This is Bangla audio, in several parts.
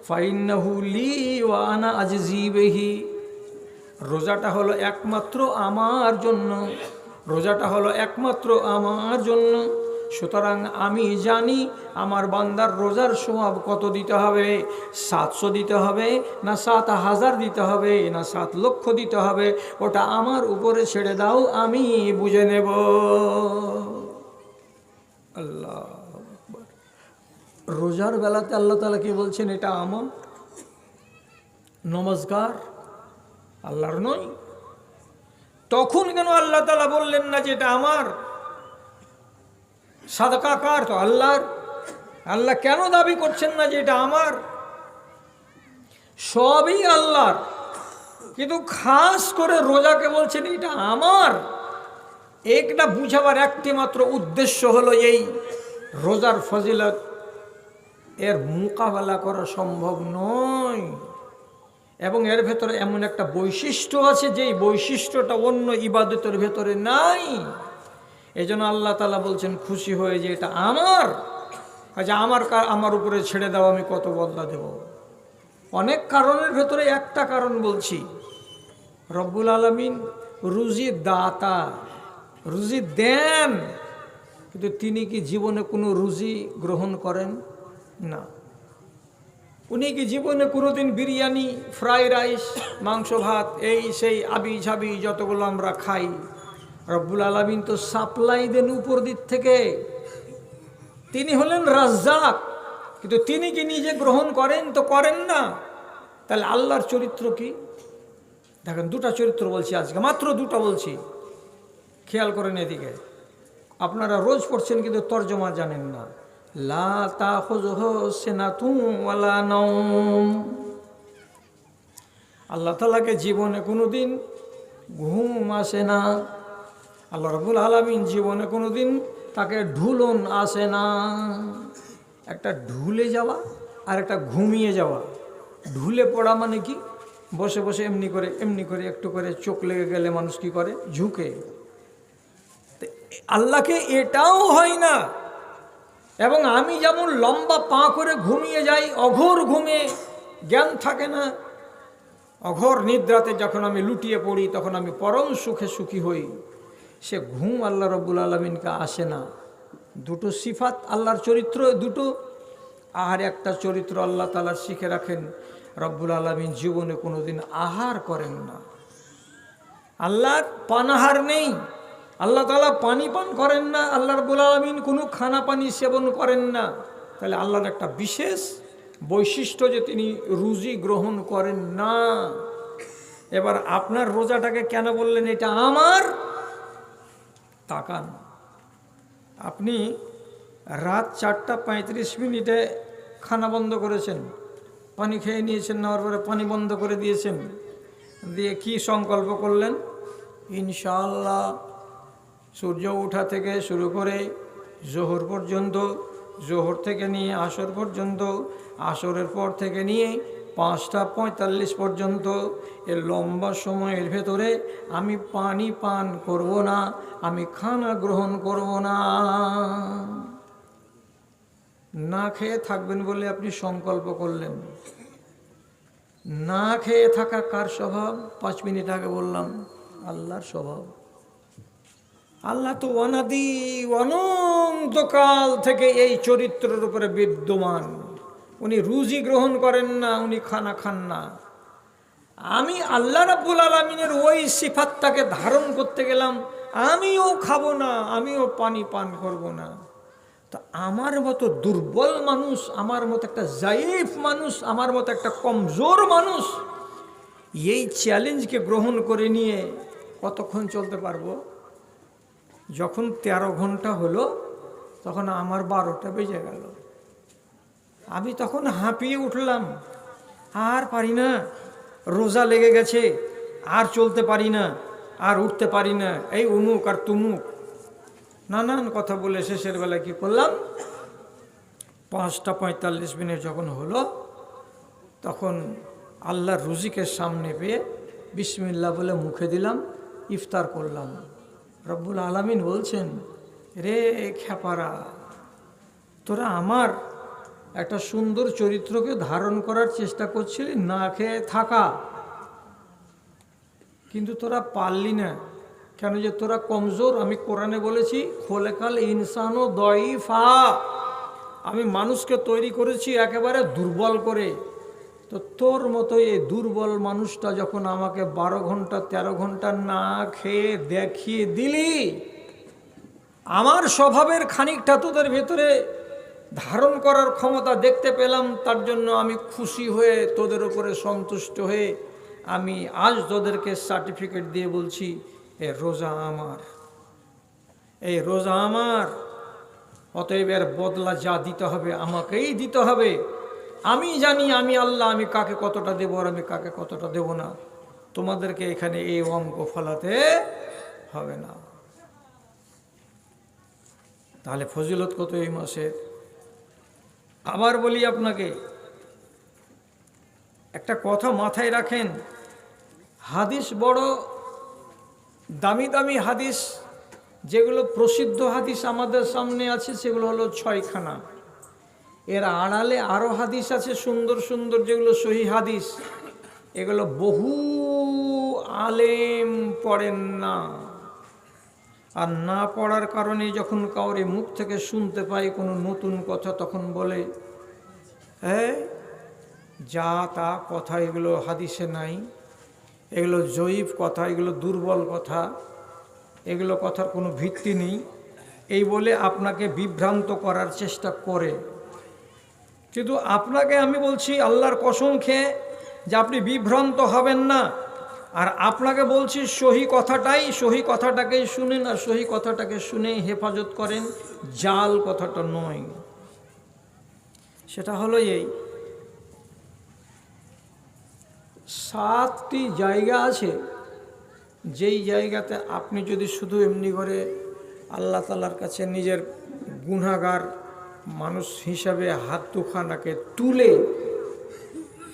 ফাইন্নাহু লি ওয়া আনা আজজি বিহি। রোজাটা হলো একমাত্র আমার জন্য, রোজাটা হলো একমাত্র আমার জন্য। সুতরাং আমি জানি আমার বান্দার রোজার সওয়াব কত দিতে হবে। 700 দিতে হবে না 7,000 দিতে হবে না 7 লক্ষ দিতে হবে, ওটা আমার উপরে ছেড়ে দাও, আমি বুঝে নেব। আল্লাহ আকবার। রোজার বেলাতে আল্লাহ তাআলা কি বলছেন? এটা আমার। নমস্কার আল্লাহর নয়? তখন কেন আল্লাহ তাআলা বললেন না যে এটা আমার? সাদাকা কার? তো আল্লাহর। আল্লাহ কেন দাবি করছেন না যে এটা আমার? সবই আল্লাহর, কিন্তু খাস করে রোজাকে বলছেন এটা আমার। একটা বুঝাবার একটি মাত্র উদ্দেশ্য হলো এই, রোজার ফজিলত এর মোকাবেলা করা সম্ভব নয়, এবং এর ভেতরে এমন একটা বৈশিষ্ট্য আছে যেই বৈশিষ্ট্যটা অন্য ইবাদতের ভেতরে নাই। এই জন্য আল্লাহ তাআলা বলছেন খুশি হয়ে যে এটা আমার। আচ্ছা, আমার উপরে ছেড়ে দাও, আমি কত বদলা দেব। অনেক কারণের ভেতরে একটা কারণ বলছি, রব্বুল আলামিন রুজি দাতা, রুজি দেন, কিন্তু তিনি কি জীবনে কোনো রুজি গ্রহণ করেন না? উনি কি জীবনে কোনোদিন বিরিয়ানি, ফ্রাই রাইস, মাংস ভাত, এই সেই আবি ঝাবি যতগুলো আমরা খাই, রব্বুল আলামিন তো সাপ্লাই দেন উপর দিক থেকে। তিনি হলেন রাজ্জাক, কিন্তু তিনি কি নিজে গ্রহণ করেন? তো করেন না। তাহলে আল্লাহর চরিত্র কি? দেখেন, দুটা চরিত্র বলছি আজকে, মাত্র দুটো বলছি, খেয়াল করেন এদিকে। আপনারা রোজ পড়ছেন কিন্তু তর্জমা জানেন না। লা তাখুযুহু সিনাতুন ওয়ালা নাওম। আল্লাহ তাআলাকে জীবনে কোনোদিন ঘুম আসে না। আল্লাহ রাব্বুল আলামিন জীবনে কোনোদিন তাকে ঢুলন আসে না। একটা ঢুলে যাওয়া আর একটা ঘুমিয়ে যাওয়া। ঢুলে পড়া মানে কি? বসে বসে এমনি করে একটু করে চোখ লেগে গেলে মানুষ কি করে? ঝুঁকে। আল্লাহকে এটাও হয় না। এবং আমি যেমন লম্বা পা করে ঘুমিয়ে যাই, অঘোর ঘুমে, জ্ঞান থাকে না, অঘোর নিদ্রাতে যখন আমি লুটিয়ে পড়ি তখন আমি পরম সুখে সুখী হই, সে ঘুম আল্লাহ রাব্বুল আলামিনকে আসে না। দুটো সিফাত আল্লাহর চরিত্র দুটো। আর একটা চরিত্র আল্লাহ তাআলা শিখে রাখেন, রব্বুল আলামিন জীবনে কোনোদিন আহার করেন না। আল্লাহর পানাহার নেই, আল্লাহ তাআলা পানি পান করেন না, আল্লাহ রাব্বুল আলামিন কোনো খানা পানি সেবন করেন না। তাহলে আল্লাহর একটা বিশেষ বৈশিষ্ট্য যে তিনি রুজি গ্রহণ করেন না। এবার আপনার রোজাটাকে কেন বললেন এটা আমার? তাকান, আপনি রাত 4টা 35 মিনিটে খানা বন্ধ করেছেন, পানি খেয়ে নিয়েছেন, নেওয়ার পরে পানি বন্ধ করে দিয়েছেন, দিয়ে কি সংকল্প করলেন? ইনশাআল্লাহ সূর্য ওঠা থেকে শুরু করে জোহর পর্যন্ত, জোহর থেকে নিয়ে আসর পর্যন্ত, আসরের পর থেকে নিয়ে 5টা 45 পর্যন্ত, এর লম্বা সময়ের ভেতরে আমি পানি পান করব না, আমি খানা গ্রহণ করব না। না খেয়ে থাকবেন বলে আপনি সংকল্প করলেন। না খেয়ে থাকা কার স্বভাব? 5 মিনিট আগে বললাম, আল্লাহর স্বভাব। আল্লাহ তো অনাদি অনন্তকাল থেকে এই চরিত্রের উপরে বিদ্যমান। উনি রুজি গ্রহণ করেন না, উনি খানা খান না। আমি আল্লাহ রাব্বুল আলামিনের ওই সিফাতটাকে ধারণ করতে গেলাম, আমিও খাবো না, আমিও পানি পান করব না। তো আমার মতো দুর্বল মানুষ, আমার মতো একটা জাইফ মানুষ, আমার মতো একটা কমজোর মানুষ এই চ্যালেঞ্জকে গ্রহণ করে নিয়ে কতক্ষণ চলতে পারবো? যখন 13 ঘন্টা হলো তখন আমার 12টা বেজে গেল। আমি তখন হাঁপিয়ে উঠলাম, আর পারি না, রোজা লেগে গেছে, আর চলতে পারি না, আর উঠতে পারি না, এই উমুক আর তুমুক নানান কথা বলে শেষের বেলায় কি করলাম? 5টা 45 মিনিট যখন হলো তখন আল্লাহর রুজিকে সামনে পেয়ে বিসমিল্লাহ বলে মুখে দিলাম, ইফতার করলাম। রব্বুল আলামিন বলছেন, রে খেপারা, তোরা আমার একটা সুন্দর চরিত্রকে ধারণ করার চেষ্টা করছিলি, না খেয়ে থাকা, কিন্তু তোরা পারলি না। কেন? যে তোরা কমজোর। আমি কোরআনে বলেছি খোলেকাল ইনসানও দয়ীফা, আমি মানুষকে তৈরি করেছি একেবারে দুর্বল করে। তো তোর মতো এই দুর্বল মানুষটা যখন আমাকে 12 ঘন্টা 13 ঘন্টা না খেয়ে দেখিয়ে দিলি, আমার স্বভাবের খানিকটা তোদের ভেতরে ধারণ করার ক্ষমতা দেখতে পেলাম, তার জন্য আমি খুশি হয়ে তোদের উপরে সন্তুষ্ট হয়ে আমি আজ তোদেরকে সার্টিফিকেট দিয়ে বলছি, এ রোজা আমার, এই রোজা আমার। অতএব এর বদলা যা দিতে হবে আমাকেই দিতে হবে। আমি জানি আমি আল্লাহ, আমি কাকে কতটা দেবো আর আমি কাকে কতটা দেব না। তোমাদেরকে এখানে এই অঙ্ক ফলাতে হবে না। তাহলে ফজিলত কত এই মাসের। আবার বলি আপনাকে একটা কথা মাথায় রাখেন, হাদিস বড় দামি দামি হাদিস, যেগুলো প্রসিদ্ধ হাদিস আমাদের সামনে আছে সেগুলো হলো 6খানা। এর আড়ালে আরও হাদিস আছে সুন্দর সুন্দর, যেগুলো সহি হাদিস। এগুলো বহু আলেম পড়েন না, আর না পড়ার কারণে যখন কাউরে মুখ থেকে শুনতে পাই কোনো নতুন কথা, তখন বলে হ্যাঁ যা তা কথা, এগুলো হাদিসে নাই, এগুলো জয়ীফ কথা, এগুলো দুর্বল কথা, এগুলো কথার কোনো ভিত্তি নেই, এই বলে আপনাকে বিভ্রান্ত করার চেষ্টা করে। কিন্তু আপনাকে আমি বলছি আল্লাহর কসম খেয়ে যে আপনি বিভ্রান্ত হবেন না। আর আপনাকে বলছি সহি কথাটাকেই শুনেন, আর সহি কথাটাকে শুনে হেফাজত করেন, জাল কথাটা নয়। সেটা হলো এই 7টি জায়গা আছে, যেই জায়গাতে আপনি যদি শুধু এমনি করে আল্লাহ তাআলার কাছে নিজের গুনাহগার মানুষ হিসাবে হাত দুখানাকে তুলে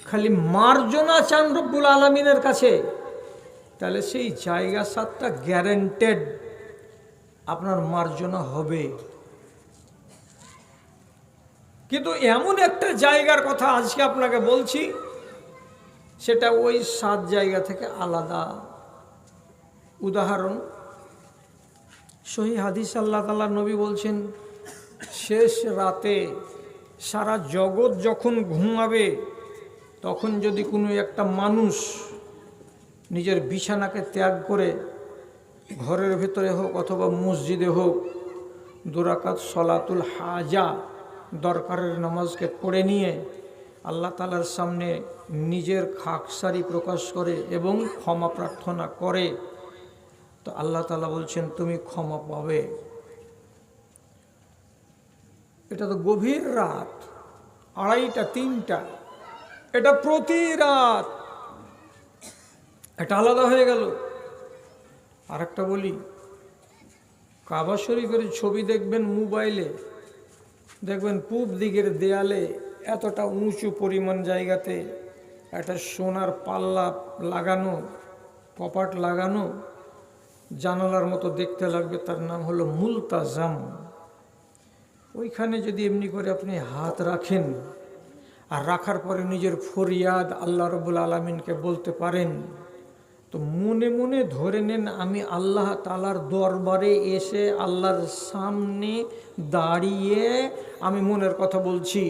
খালি মার্জনা চান রব্বুল আলামিনের কাছে, তাহলে সেই জায়গা 7টা গ্যারান্টেড আপনার মার্জনা হবে। কিন্তু এমন একটা জায়গার কথা আজকে আপনাকে বলছি, সেটা ওই 7 জায়গা থেকে আলাদা। উদাহরণ, সহি হাদিস আল্লাহ তাআলা নবী বলছেন, শেষ রাতে সারা জগৎ যখন ঘুমাবে, তখন যদি কোনো একটা মানুষ নিজের বিছানাকে ত্যাগ করে ঘরের ভেতরে হোক অথবা মসজিদে হোক 2 রাকাত সলাতুল হাজা, দরকারের নামাজকে পড়ে নিয়ে আল্লাহ তাআলার সামনে নিজের খাকসারি প্রকাশ করে এবং ক্ষমা প্রার্থনা করে, তো আল্লাহ তাআলা বলছেন তুমি ক্ষমা পাবে। এটা তো গভীর রাত, 2:30 3টা, এটা প্রতি রাত, এটা আলাদা হয়ে গেল। আর একটা বলি, কাবা শরীফের ছবি দেখবেন মোবাইলে, দেখবেন পূব দিকের দেয়ালে এতটা উঁচু পরিমাণ জায়গাতে একটা সোনার পাল্লা লাগানো, কপাট লাগানো, জানালার মতো দেখতে লাগবে, তার নাম হলো মুলতাজাম। ওইখানে যদি এমনি করে আপনি হাত রাখেন আর রাখার পরে নিজের ফরিয়াদ আল্লাহ রাব্বুল আলামিনকে বলতে পারেন, তো মনে মনে ধরে নেন আমি আল্লাহ তাআলার দরবারে এসে আল্লাহর সামনে দাঁড়িয়ে আমি মনের কথা বলছি।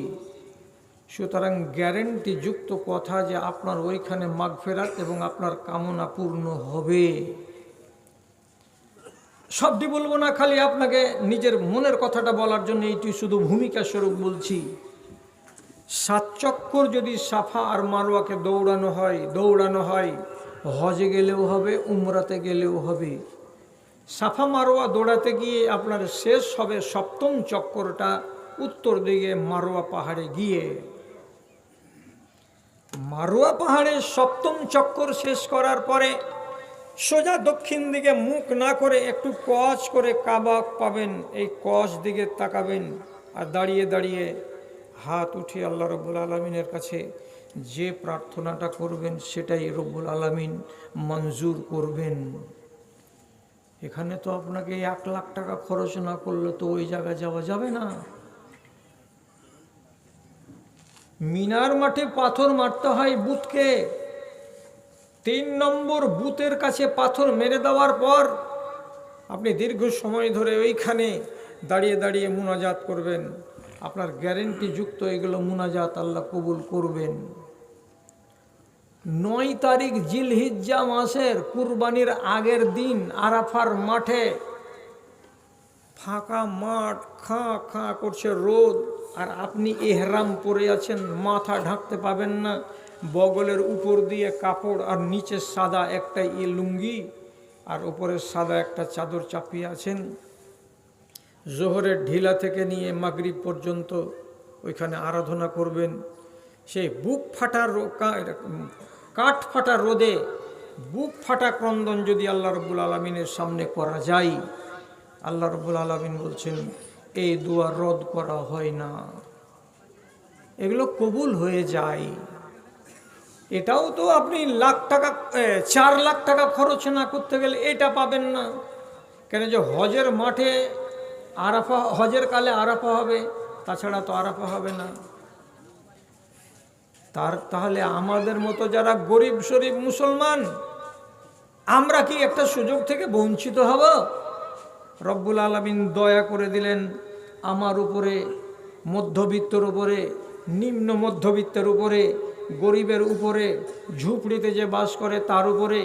সুতরাং গ্যারেন্টিযুক্ত কথা যে আপনার ওইখানে মাগফিরাত এবং আপনার কামনা পূর্ণ হবে। সবটি বলবো না, খালি আপনাকে নিজের মনের কথাটা বলার জন্য এইটি শুধু ভূমিকা স্বরূপ বলছি। 7 চক্কর যদি সাফা আর মারওয়াকে দৌড়ানো হয়, হজে গেলেও হবে, উমরাতে গেলেও হবে। সাফা মারওয়া দৌড়াতে গিয়ে আপনার শেষ হবে 7ম চক্করটা উত্তর দিকে মারওয়া পাহাড়ে গিয়ে। মারওয়া পাহাড়ে 7ম চক্কর শেষ করার পরে সোজা দক্ষিণ দিকে মুখ না করে একটু কচ করে কাবা পাবেন, এই কচ দিকে তাকাবেন আর দাঁড়িয়ে দাঁড়িয়ে হাত উঠিয়ে আল্লাহ রব্বুল আলামিনের কাছে যে প্রার্থনাটা করবেন সেটাই রব্বুল আলামিন মঞ্জুর করবেন। এখানে তো আপনাকে 1 লাখ টাকা খরচ না করলে তো ওই জায়গায় যাওয়া যাবে না। মিনার মাঠে পাথর মারতে হয় বুথকে, 3 নম্বর বুথের কাছে পাথর মেরে দেওয়ার পর আপনি দীর্ঘ সময় ধরে ওইখানে দাঁড়িয়ে দাঁড়িয়ে মুনাজাত করবেন। আপনার গ্যারেন্টি যুক্ত এগুলো মুনাজাত আল্লাহ কবুল করবেন। 9 তারিখ জিলহিজ্জা মাসের কুরবানির আগের দিন আরাফার মাঠে ফাঁকা মাঠ, খাঁ খাঁ করছে রোদ, আর আপনি এহরাম পরে আছেন, মাথা ঢাকতে পাবেন না, বগলের উপর দিয়ে কাপড় আর নিচে সাদা একটা লুঙ্গি আর উপরে সাদা একটা চাদর চাপিয়ে আছেন। জোহরের ঢিলা থেকে নিয়ে মাগরিব পর্যন্ত ওইখানে আরাধনা করবেন। সেই বুক ফাটা কাঠ ফাটা রোদে বুক ফাটা ক্রন্দন যদি আল্লাহ রব্বুল আলমিনের সামনে করা যায়, আল্লাহ রব্বুল আলমিন বলছেন এই দোয়া রদ করা হয় না, এগুলো কবুল হয়ে যায়। এটাও তো আপনি লাখ টাকা 4 লাখ টাকা খরচ না করতে গেলে এটা পাবেন না। কেন যে হজের মাঠে আরাফা, হজের কালে আরাফা হবে, তাছাড়া তো আরাফা হবে না। তাহলে আমাদের মতো যারা গরিব শরীফ মুসলমান, আমরা কি একটা সুযোগ থেকে বঞ্চিত হব? রব্বুল আলামিন দয়া করে দিলেন আমার উপরে, মধ্যবিত্তর উপরে, নিম্ন মধ্যবিত্তের উপরে, গরিবের উপরে, ঝুপড়িতে যে বাস করে তার উপরে।